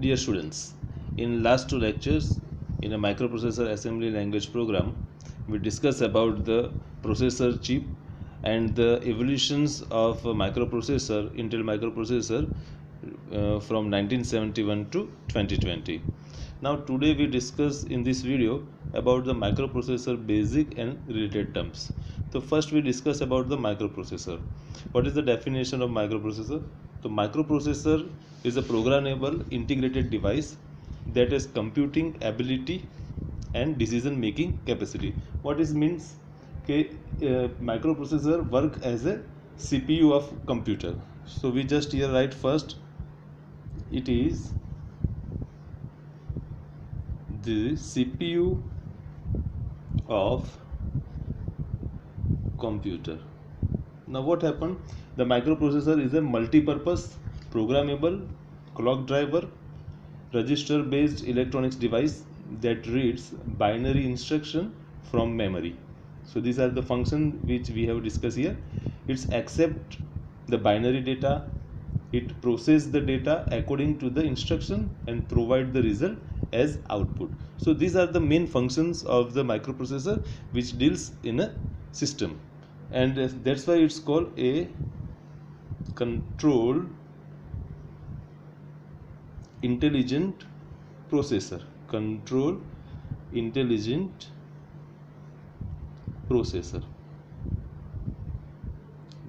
Dear students, in last two lectures in a microprocessor assembly language program, we discussed about the processor chip and the evolutions of a microprocessor, Intel microprocessor from 1971 to 2020. Now today we discuss in this video about the microprocessor basic and related terms. So first we discuss about the microprocessor. What is the definition of microprocessor? The microprocessor is a programmable integrated device that has computing ability and decision making capacity. What is means? Microprocessor work as a CPU of computer. So we just here write first it is the CPU of computer. Now what happened? The microprocessor is a multi-purpose programmable clock driver register based electronics device that reads binary instruction from memory. So these are the functions which we have discussed here. It's accept the binary data, it process the data according to the instruction and provide the result as output. So these are the main functions of the microprocessor which deals in a system, and that's why it's called a control intelligent processor. Control intelligent processor.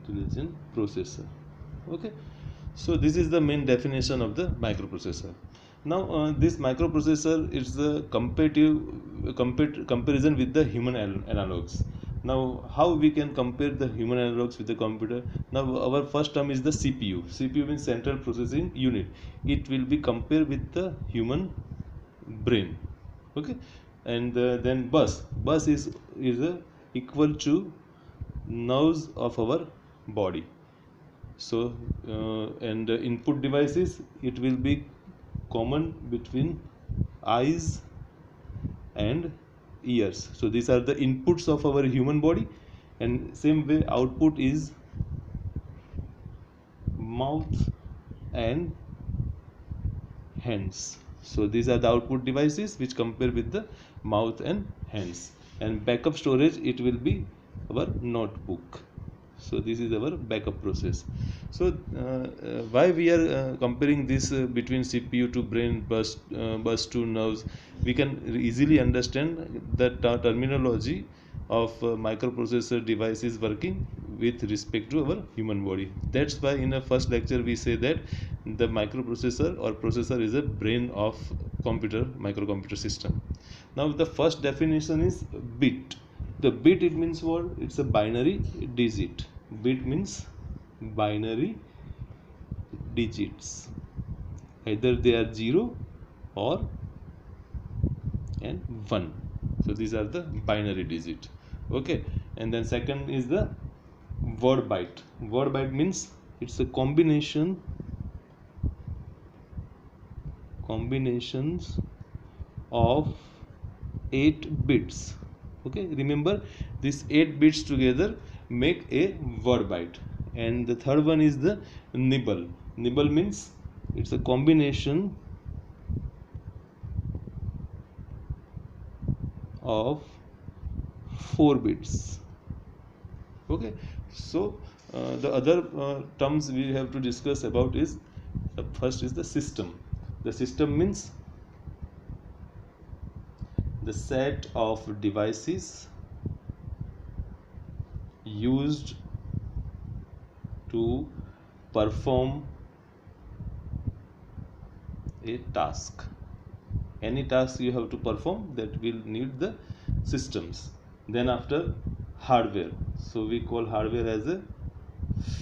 Intelligent processor. Okay, so this is the main definition of the microprocessor. Now this microprocessor is the comparison with the human analogs. Now how we can compare the human analogs with the computer? Now our first term is the CPU. CPU means central processing unit. It will be compared with the human brain. Okay, and then bus is equal to nerves of our body. So and input devices, it will be common between eyes and ears. So these are the inputs of our human body, and same way output is mouth and hands. So these are the output devices which compare with the mouth and hands. And backup storage, it will be our notebook. So this is our backup process. So why we are comparing this between CPU to brain, bus to nerves? We can easily understand the terminology of microprocessor devices working with respect to our human body. That's why in the first lecture we say that the microprocessor or processor is a brain of microcomputer system. Now the first definition is bit. The bit, it means what? It's a binary digit. Bit means binary digits. Either they are 0 or and 1. So these are the binary digit. Okay, and then second is the word byte. Word byte means it's a combinations of 8 bits. Okay, remember these 8 bits together make a word byte. And the third one is the nibble. Nibble means it's a combination of 4 bits. Okay, so the other terms we have to discuss about is first is the system. The system means the set of devices used to perform a task. Any task you have to perform, that will need the systems. Then after hardware, so we call hardware as a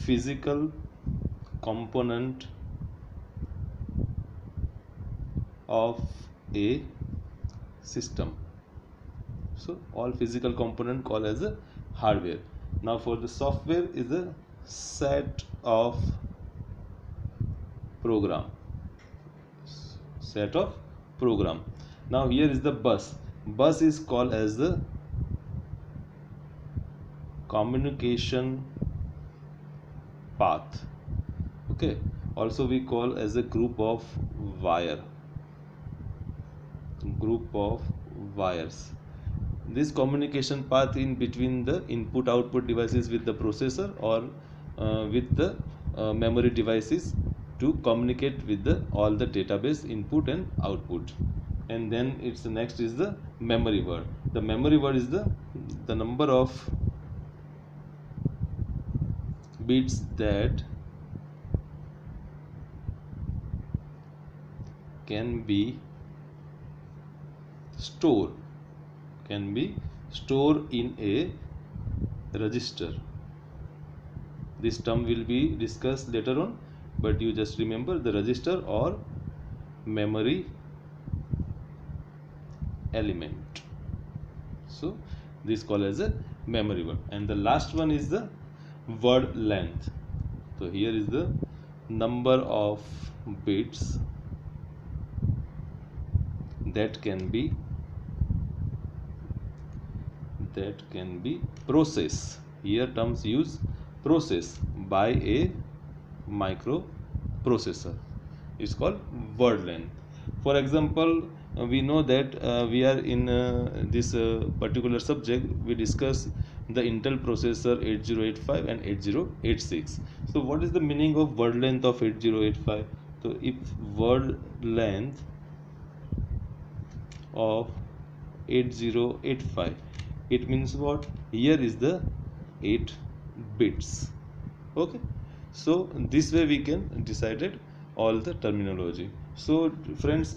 physical component of a system. So all physical component called as a hardware. Now for the software is a set of program. Now here is the bus. Bus is called as the communication path. Okay, also we call as a group of wire. group of wires. This communication path in between the input output devices with the processor or with the memory devices to communicate with the all the database input and output. And then it's the next is the memory word. The memory word is the number of bits that can be stored in a register. This term will be discussed later on, but you just remember the register or memory element. So this called as a memory word. And the last one is the word length. So here is the number of bits that can be processed. Here terms use process by a microprocessor. It's called word length. For example, we know that we are in this particular subject, we discuss the Intel processor 8085 and 8086. So what is the meaning of word length of 8085? So if word length of 8085, it means what? Here is the 8 bits. Okay, so this way we can decided all the terminology. So friends,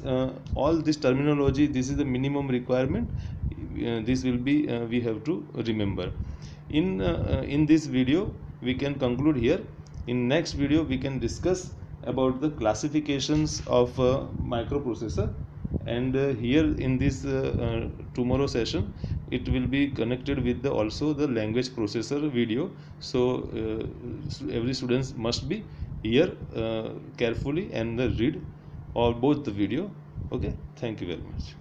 all this terminology, this is the minimum requirement. This will be we have to remember. In this video we can conclude here. In next video we can discuss about the classifications of microprocessor, and here in this tomorrow session it will be connected with the also the language processor video. So every students must be here carefully and read all both the video. Okay, thank you very much.